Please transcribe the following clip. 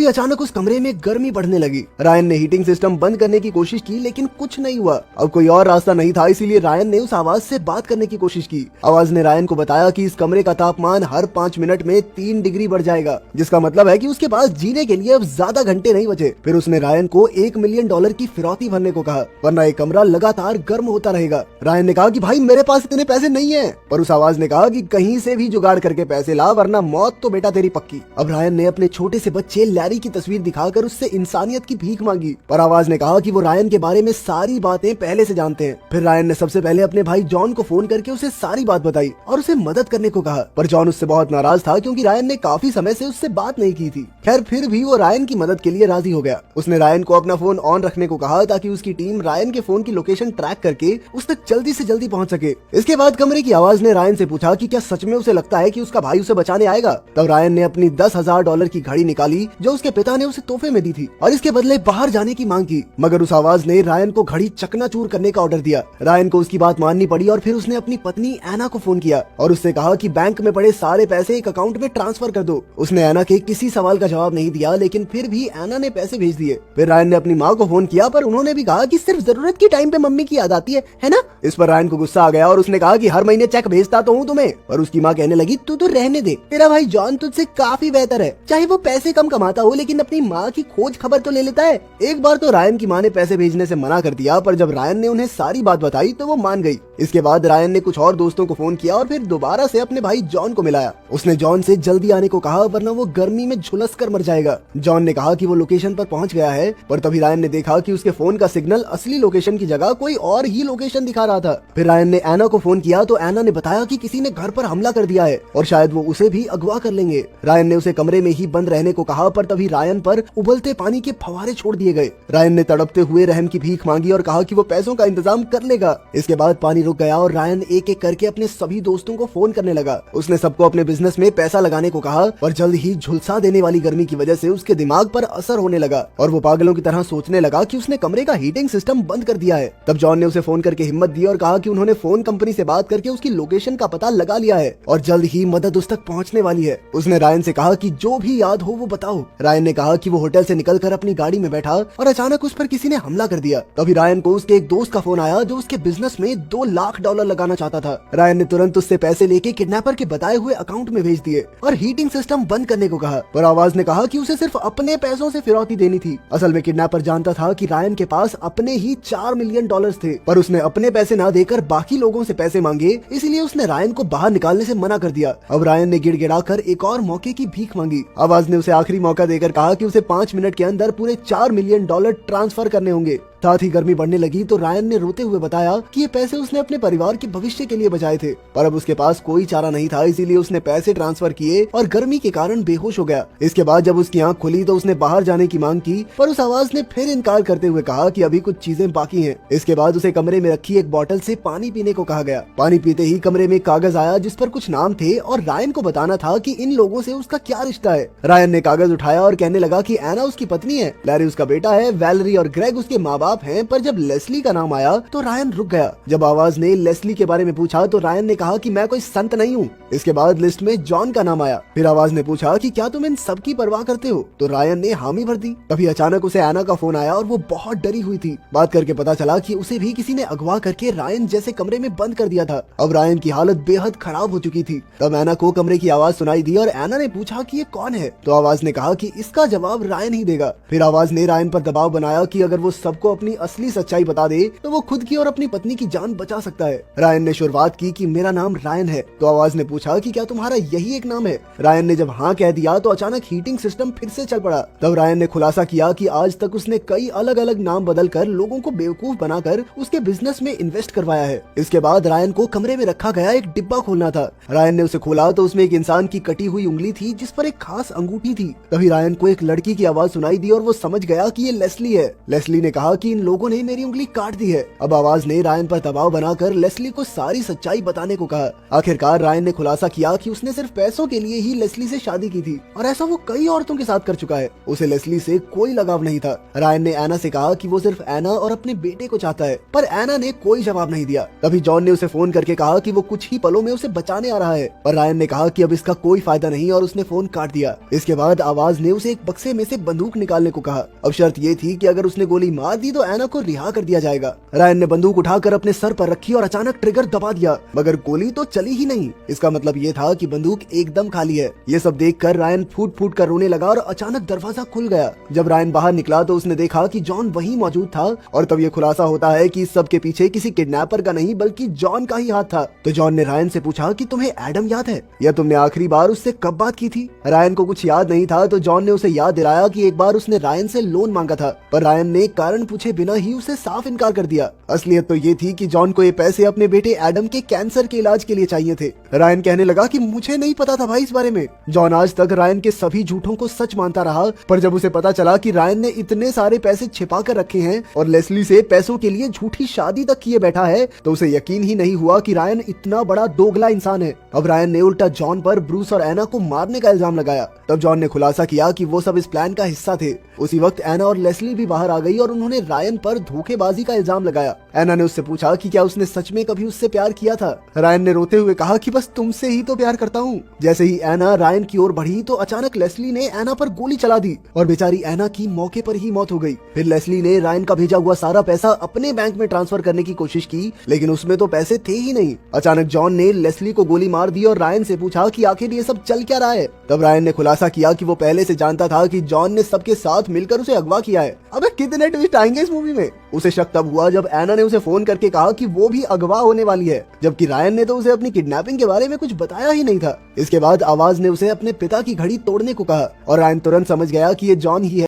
अचानक उस कमरे में गर्मी बढ़ने लगी। रायन ने हीटिंग सिस्टम बंद करने की कोशिश की लेकिन कुछ नहीं हुआ। अब कोई और रास्ता नहीं था, इसीलिए रायन ने उस आवाज से बात करने की कोशिश की। आवाज ने रायन को बताया कि इस कमरे का तापमान हर 5 मिनट में 3 डिग्री बढ़ जाएगा, जिसका मतलब है कि उसके पास जीने के लिए अब ज्यादा घंटे नहीं बचे। फिर उसने रायन को $1 मिलियन की फिरौती भरने को कहा, वरना ये कमरा लगातार गर्म होता रहेगा। रायन ने कहा कि भाई मेरे पास इतने पैसे नहीं है, पर उस आवाज ने कहा कि कहीं से भी जुगाड़ करके पैसे ला, वरना मौत तो बेटा तेरी पक्की। अब रायन ने अपने छोटे से बच्चे लैरी की तस्वीर दिखाकर उससे इंसानियत की भीख मांगी, पर आवाज ने कहा कि वो रायन के बारे में सारी बातें पहले से जानते हैं। फिर रायन ने सबसे पहले अपने भाई जॉन को फोन करके उसे सारी बात बताई और उसे मदद करने को कहा, पर जॉन उससे बहुत नाराज था क्योंकि रायन ने काफी समय से उससे बात नहीं की थी। खैर फिर भी वो रायन की मदद के लिए राजी हो गया। उसने रायन को अपना फोन ऑन रखने को कहा ताकि उसकी टीम रायन के फोन की लोकेशन ट्रैक करके उस तक जल्दी से जल्दी पहुंच सके। इसके बाद कमरे की आवाज ने रायन से पूछा कि क्या सच में उसे लगता है कि उसका भाई उसे बचाने आएगा। तब रायन ने अपनी $10,000 की घड़ी निकाली जो उसके पिता ने उसे तोहफे में दी थी और इसके बदले बाहर जाने की मांग की, मगर उस आवाज ने रायन को घड़ी चकनाचूर करने का ऑर्डर दिया। रायन को उसकी बात माननी पड़ी और फिर उसने अपनी पत्नी एना को फोन किया और उससे कहा कि बैंक में पड़े सारे पैसे एक अकाउंट में ट्रांसफर कर दो। उसने एना के किसी सवाल का जवाब नहीं दिया, लेकिन फिर भी एना ने पैसे भेज दिए। फिर रायन ने अपनी माँ को फोन किया, पर उन्होंने भी कहा कि सिर्फ जरूरत की टाइम पे मम्मी की याद आती है ना। इस पर रायन को गुस्सा आ गया और उसने कहा कि हर महीने चेक भेजता तो हूँ तुम्हें, पर उसकी माँ कहने लगी तू तो रहने दे, तेरा भाई जॉन तुझसे काफी बेहतर है, चाहे वो पैसे कम कमाता हो लेकिन अपनी माँ की खोज खबर तो ले लेता है। एक बार तो रायन की माँ ने पैसे भेजने से मना कर दिया, पर जब रायन ने उन्हें सारी बात बताई तो वो मान गई। इसके बाद रायन ने कुछ और दोस्तों को फोन किया और फिर दोबारा से अपने भाई जॉन को मिलाया। उसने जॉन से जल्दी आने को कहा, वरना वो गर्मी में झुलस कर मर जाएगा। जॉन ने कहा कि वो लोकेशन पर पहुंच गया है, पर तभी रायन ने देखा कि उसके फोन का सिग्नल असली लोकेशन की जगह कोई और ही लोकेशन दिखा रहा था। फिर रायन ने एना को फोन किया तो एना ने बताया कि किसी ने घर पर हमला कर दिया है और शायद वो उसे भी अगवा कर लेंगे। रायन ने उसे कमरे में ही बंद रहने को कहा, पर तभी रायन पर उबलते पानी के फव्वारे छोड़ दिए गए। रायन ने तड़पते हुए रहम की भीख मांगी और कहा कि वो पैसों का इंतजाम कर लेगा। इसके बाद पानी रुक गया और रायन एक एक करके अपने सभी दोस्तों को फोन करने लगा। उसने सबको अपने बिजनेस में पैसा लगाने को कहा, पर जल्द ही झुलसा देने वाली गर्मी की वजह से उसके दिमाग पर असर होने लगा और वो पागलों की तरह सोचने लगा कि उसने कमरे का हीटिंग सिस्टम बंद कर दिया है। तब जॉन ने उसे फोन करके हिम्मत दी और कहा कि उन्होंने फोन कंपनी से बात करके उसकी लोकेशन का पता लगा लिया है और जल्द ही मदद उस तक पहुंचने वाली है। उसने रायन से कहा कि जो भी याद हो वो बताओ। रायन ने कहा कि वो होटल से निकलकर अपनी गाड़ी में बैठा और अचानक उस पर किसी ने हमला कर दिया। तभी रायन को उसके एक दोस्त का फोन आया जो उसके बिजनेस में $2 लाख लगाना चाहता था। रायन ने तुरंत उससे पैसे लेके किडनैपर के बताए हुए अकाउंट में भेज दिए और हीटिंग सिस्टम बंद करने को कहा, पर आवाज ने कहा कि उसे सिर्फ अपने पैसों से फिरौती देनी थी। असल में किडनैपर जानता था कि रायन के पास अपने ही $4 मिलियन थे, पर उसने अपने पैसे ना देकर बाकी लोगों से पैसे मांगे, इसलिए उसने रायन को बाहर निकालने से मना कर दिया। अब रायन ने गिड़गिड़ाकर एक और मौके की भीख मांगी। आवाज ने उसे आखिरी मौका देकर कहा कि उसे 5 मिनट के अंदर पूरे $4 मिलियन ट्रांसफर करने होंगे। साथ ही गर्मी बढ़ने लगी तो रायन ने रोते हुए बताया कि ये पैसे उसने अपने परिवार के भविष्य के लिए बचाए थे, पर अब उसके पास कोई चारा नहीं था, इसीलिए उसने पैसे ट्रांसफर किए और गर्मी के कारण बेहोश हो गया। इसके बाद जब उसकी आंख खुली तो उसने बाहर जाने की मांग की, पर उस आवाज ने फिर इनकार करते हुए कहा कि अभी कुछ चीजें बाकी हैं। इसके बाद उसे कमरे में रखी एक बोतल से पानी पीने को कहा गया। पानी पीते ही कमरे में कागज आया जिस पर कुछ नाम थे और रायन को बताना था कि इन लोगों से उसका क्या रिश्ता है। रायन ने कागज उठाया और कहने लगा कि एना उसकी पत्नी है, लैरी उसका बेटा है, वैलेरी और ग्रेग उसके माँ बाप हैं, पर जब लेस्ली का नाम आया तो रायन रुक गया। जब आवाज ने लेस्ली के बारे में पूछा तो रायन ने कहा कि मैं कोई संत नहीं हूँ। इसके बाद लिस्ट में जॉन का नाम आया। फिर आवाज ने पूछा कि क्या तुम इन सब की परवाह करते हो, तो रायन ने हामी भर दी। तभी अचानक उसे एना का फोन आया और वो बहुत डरी हुई थी। बात करके पता चला कि उसे भी किसी ने अगवा करके रायन जैसे कमरे में बंद कर दिया था। अब रायन की हालत बेहद खराब हो चुकी थी। तब एना को कमरे की आवाज सुनाई दी और एना ने पूछा कि ये कौन है, तो आवाज ने कहा कि इसका जवाब रायन ही देगा। फिर आवाज ने रायन पर दबाव बनाया कि अगर वो सबको अपनी असली सच्चाई बता दे तो वो खुद की और अपनी पत्नी की जान बचा सकता है। रायन ने शुरुआत की कि मेरा नाम रायन है, तो आवाज ने पूछा कि क्या तुम्हारा यही एक नाम है। रायन ने जब हाँ कह दिया तो अचानक हीटिंग सिस्टम फिर से चल पड़ा। तब रायन ने खुलासा किया कि आज तक उसने कई अलग अलग नाम बदलकर लोगों को बेवकूफ बनाकर उसके बिजनेस में इन्वेस्ट करवाया है। इसके बाद रायन को कमरे में रखा गया एक डिब्बा खोलना था। रायन ने उसे खोला तो उसमें एक इंसान की कटी हुई उंगली थी जिस पर एक खास अंगूठी थी। तभी रायन को एक लड़की की आवाज सुनाई दी और वो समझ गया कि ये लेस्ली है। लेस्ली ने कहा कि इन लोगों ने मेरी उंगली काट दी है। अब आवाज ने रायन पर दबाव बनाकर लेस्ली को सारी सच्चाई बताने को कहा। आखिरकार रायन ने खुलासा किया कि उसने सिर्फ पैसों के लिए ही लेस्ली से शादी की थी और ऐसा वो कई औरतों के साथ कर चुका है। उसे लेस्ली से कोई लगाव नहीं था। रायन ने एना से कहा कि वो सिर्फ एना और अपने बेटे को चाहता है, पर एना ने कोई जवाब नहीं दिया। तभी जॉन ने उसे फोन करके कहा कि वो कुछ ही पलों में उसे बचाने आ रहा है, पर रायन ने कहा कि अब इसका कोई फायदा नहीं और उसने फोन काट दिया। इसके बाद आवाज ने उसे एक बक्से में से बंदूक निकालने को कहा। अब शर्त ये थी कि अगर उसने गोली मार दी तो एना को रिहा कर दिया जाएगा। रायन ने बंदूक उठाकर अपने सर पर रखी और अचानक ट्रिगर दबा दिया, मगर गोली तो चली ही नहीं। इसका मतलब ये था कि बंदूक एकदम खाली है। ये सब देखकर रायन फूट फूट कर रोने लगा और अचानक दरवाजा खुल गया। जब रायन बाहर निकला तो उसने देखा कि जॉन वहीं मौजूद था और तब ये खुलासा होता है कि इस सब के पीछे किसी किडनैपर का नहीं बल्कि जॉन का ही हाथ था। तो जॉन ने रायन से पूछा कि तुम्हें एडम याद है या तुमने आखिरी बार उससे कब बात की थी। रायन को कुछ याद नहीं था तो जॉन ने उसे याद दिलाया कि एक बार उसने रायन से लोन मांगा था, पर रायन ने कारण पूछे बिना ही उसे साफ इनकार कर दिया। असलियत तो ये थी कि जॉन को ये पैसे अपने बेटे एडम के कैंसर के इलाज के लिए चाहिए थे। रायन कहने लगा कि मुझे नहीं पता था भाई इस बारे में। जॉन आज तक रायन के सभी झूठों को सच मानता रहा, पर जब उसे पता चला कि रायन ने इतने सारे पैसे छिपा कर रखे हैं और लेस्ली से पैसों के लिए झूठी शादी तक किए बैठा है, तो उसे यकीन ही नहीं हुआ कि रायन इतना बड़ा दोगला इंसान है। अब रायन ने उल्टा जॉन पर ब्रूस और एना को मारने का इल्जाम लगाया। तब जॉन ने खुलासा किया कि वो सब इस प्लान का हिस्सा थे। उसी वक्त एना और लेस्ली भी बाहर आ गई और उन्होंने रायन पर धोखेबाजी का इल्जाम लगाया। एना ने उससे पूछा कि क्या उसने सच में कभी उससे प्यार किया था। रायन ने रोते हुए कहा कि बस तुमसे ही तो प्यार करता हूँ। जैसे ही एना रायन की ओर बढ़ी तो अचानक लेस्ली ने एना पर गोली चला दी और बेचारी एना की मौके पर ही मौत हो गई। फिर लेस्ली ने रायन का भेजा हुआ सारा पैसा अपने बैंक में ट्रांसफर करने की कोशिश की, लेकिन उसमें तो पैसे थे ही नहीं। अचानक जॉन ने लेस्ली को गोली मार दी और रायन से पूछा कि आखिर ये सब चल क्या रहा है। तब रायन ने खुलासा किया कि वो पहले से जानता था कि जॉन ने सबके साथ मिलकर उसे अगवा किया है। अबे कितने ट्विस्ट आएंगे इस मूवी में। उसे शक तब हुआ जब एना ने उसे फोन करके कहा कि वो भी अगवा होने वाली है, जबकि रायन ने तो उसे अपनी किडनैपिंग के बारे में कुछ बताया ही नहीं था। इसके बाद आवाज ने उसे अपने पिता की घड़ी तोड़ने को कहा और रायन तुरंत समझ गया कि ये जॉन ही है।